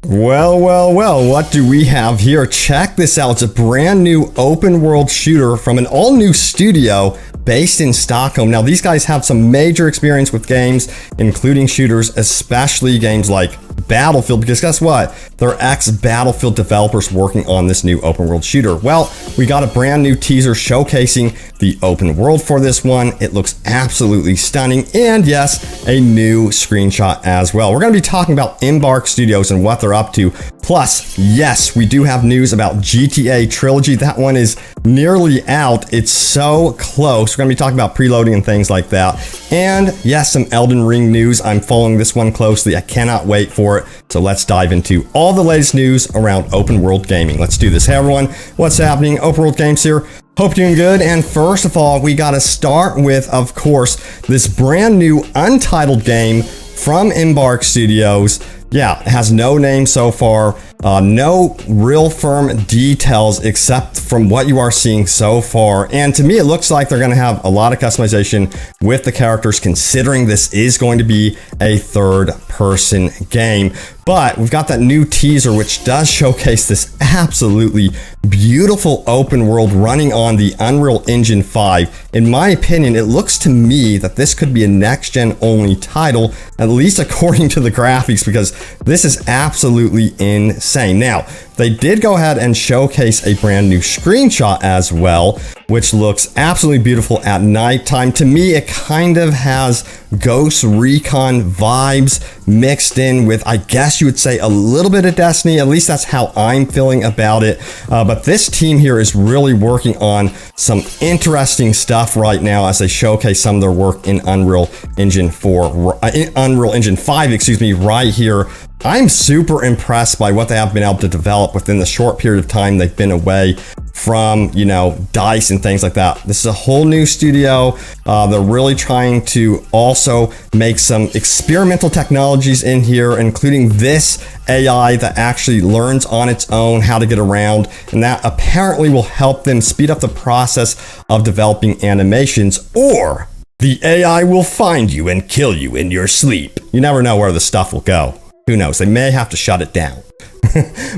Well, what do we have here? Check this out. It's a brand new open world shooter from an all new studio based in Stockholm. Now, these guys have some major experience with games, including shooters, especially games like Battlefield, because guess what? They're ex-Battlefield developers working on this new open world shooter. Well, we got a brand new teaser showcasing the open world for this one. It looks absolutely stunning, and yes, a new screenshot as well. We're going to be talking about Embark Studios and what they're up to. Plus, yes, we do have news about GTA Trilogy. That one is nearly out. It's so close. We're going to be talking about preloading and things like that. And yes, some Elden Ring news. I'm following this one closely. I cannot wait for it. So let's dive into all the latest news around open world gaming. Let's do this. Hey everyone, what's happening? Open World Games here. Hope you're doing good. And first of all, we got to start with, of course, this brand new untitled game from Embark Studios. Yeah, it has no name so far, no real firm details except from what you are seeing so far. And to me, it looks like they're going to have a lot of customization with the characters, considering this is going to be a third-person game. But we've got that new teaser, which does showcase this absolutely beautiful open world running on the Unreal Engine 5. In my opinion, it looks to me that this could be a next-gen only title, at least according to the graphics, because this is absolutely insane. Now, they did go ahead and showcase a brand new screenshot as well, which looks absolutely beautiful at nighttime. To me, it kind of has Ghost Recon vibes mixed in with, I guess you would say, a little bit of Destiny. At least that's how I'm feeling about it. But this team here is really working on some interesting stuff right now as they showcase some of their work in Unreal Engine 5, excuse me, right here. I'm super impressed by what they have been able to develop within the short period of time they've been away from, you know, DICE and things like that. This is a whole new studio. They're really trying to also make some experimental technologies in here, including this AI that actually learns on its own how to get around, and that apparently will help them speed up the process of developing animations, or the AI will find you and kill you in your sleep. You never know where the stuff will go. Who knows? They may have to shut it down.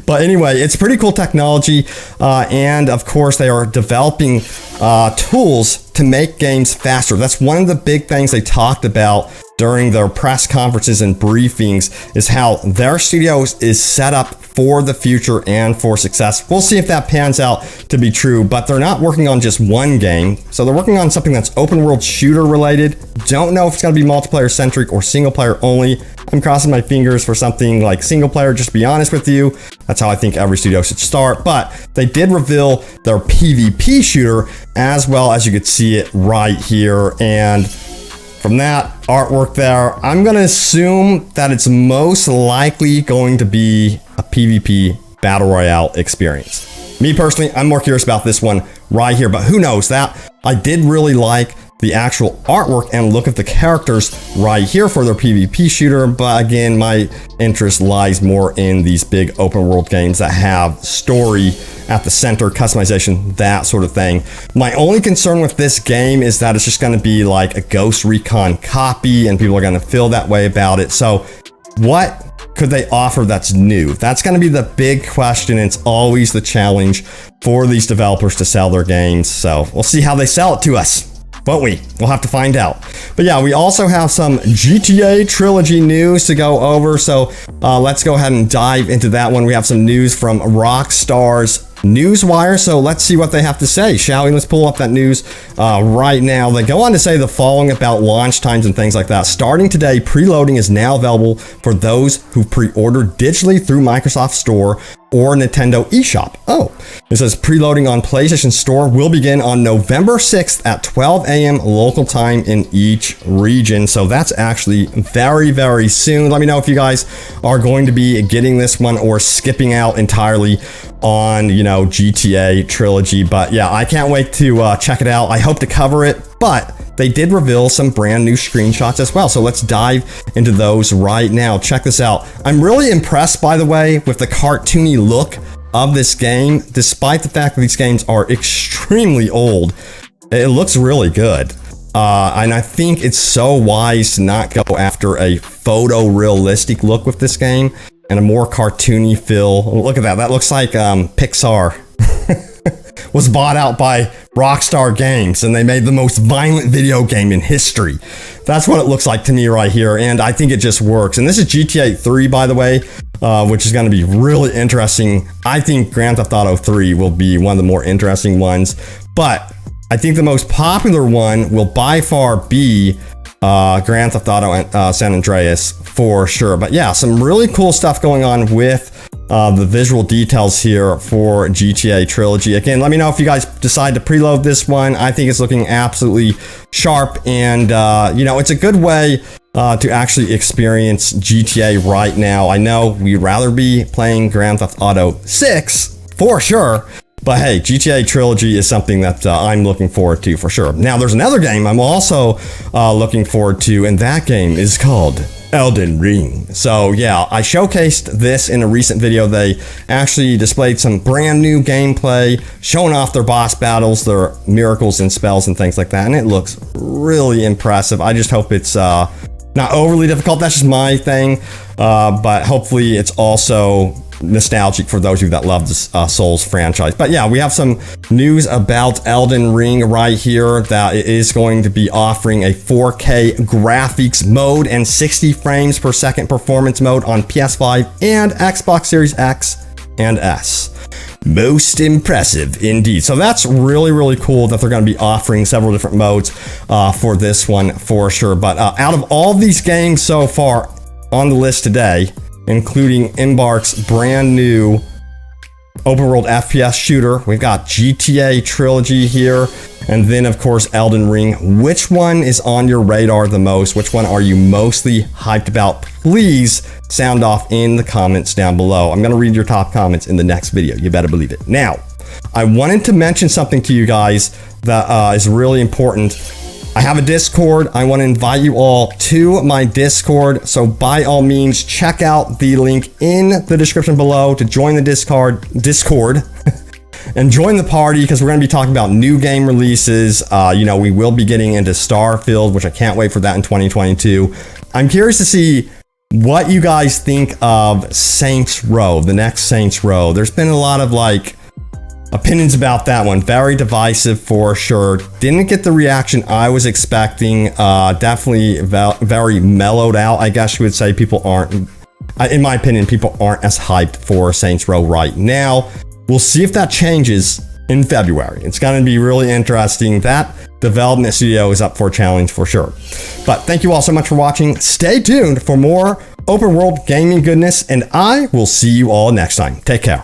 But anyway, it's pretty cool technology. And of course, they are developing tools to make games faster. That's one of the big things they talked about during their press conferences and briefings, is how their studio is set up for the future and for success. We'll see if that pans out to be true, but they're not working on just one game. So they're working on something that's open world shooter related. Don't know if it's going to be multiplayer centric or single player only. I'm crossing my fingers for something like single player, just to be honest with you. That's how I think every studio should start. But they did reveal their PvP shooter as well, as you could see it right here. And from that artwork there, I'm going to assume that it's most likely going to be a PvP Battle Royale experience. Me personally, I'm more curious about this one right here, but who knows that? I did really like the actual artwork and look at the characters right here for their PvP shooter, but again, my interest lies more in these big open world games that have story at the center, customization, that sort of thing. My only concern with this game is that it's just going to be like a Ghost Recon copy, and people are going to feel that way about it. So what could they offer that's new? That's going to be the big question. It's always the challenge for these developers to sell their games. So we'll see how they sell it to us. Won't we? We'll have to find out. But yeah, we also have some GTA Trilogy news to go over. So let's go ahead and dive into that one. We have some news from Rockstar's Newswire, so let's see what they have to say, shall we? Let's pull up that news right now. They go on to say the following about launch times and things like that. Starting today, preloading is now available for those who pre-ordered digitally through Microsoft Store or Nintendo eShop. Oh, it says preloading on PlayStation Store will begin on November 6th at 12 a.m. local time in each region. So that's actually very, very soon. Let me know if you guys are going to be getting this one or skipping out entirely on, you know, GTA Trilogy. But yeah, I can't wait to check it out. I hope to cover it, but they did reveal some brand new screenshots as well. So let's dive into those right now. Check this out. I'm really impressed, by the way, with the cartoony look of this game. Despite the fact that these games are extremely old, it looks really good. And I think it's so wise to not go after a photorealistic look with this game. and a more cartoony feel. Look at that. That looks like Pixar was bought out by Rockstar Games, and they made the most violent video game in history. That's what it looks like to me right here, and I think it just works. And this is GTA 3, by the way, which is going to be really interesting. I think Grand Theft Auto 3 will be one of the more interesting ones, but I think the most popular one will by far be Grand Theft Auto San Andreas for sure. But yeah, some really cool stuff going on with the visual details here for GTA Trilogy. Again, let me know if you guys decide to preload this one. I think it's looking absolutely sharp, and you know, it's a good way to actually experience GTA right now. I know we'd rather be playing Grand Theft Auto 6 for sure, but hey, GTA Trilogy is something that I'm looking forward to for sure. Now, there's another game I'm also looking forward to, and that game is called Elden Ring. So yeah, I showcased this in a recent video. They actually displayed some brand new gameplay, showing off their boss battles, their miracles and spells and things like that, and it looks really impressive. I just hope it's not overly difficult. That's just my thing, but hopefully it's also nostalgic for those of you that love the Souls franchise. But yeah, we have some news about Elden Ring right here, that it is going to be offering a 4K graphics mode and 60 frames per second performance mode on PS5 and Xbox Series X and S. Most impressive indeed. So that's really, really cool that they're going to be offering several different modes for this one for sure. But out of all these games so far on the list today, including Embark's brand new open world FPS shooter, we've got GTA Trilogy here, and then of course Elden Ring. Which one is on your radar the most? Which one are you mostly hyped about? Please sound off in the comments down below. I'm gonna read your top comments in the next video. You better believe it. Now, I wanted to mention something to you guys that is really important. I have a Discord. I want to invite you all to my Discord. So by all means, check out the link in the description below to join the Discord and join the party, because we're going to be talking about new game releases. You know, we will be getting into Starfield, which I can't wait for that in 2022. I'm curious to see what you guys think of Saints Row, the next Saints Row. There's been a lot of opinions about that one. Very divisive for sure. Didn't get the reaction I was expecting. Definitely very mellowed out, I guess you would say. People aren't, in my opinion, people aren't as hyped for Saints Row right now. We'll see if that changes in February. It's going to be really interesting. That development studio is up for a challenge for sure. But thank you all so much for watching. Stay tuned for more open world gaming goodness, and I will see you all next time. Take care.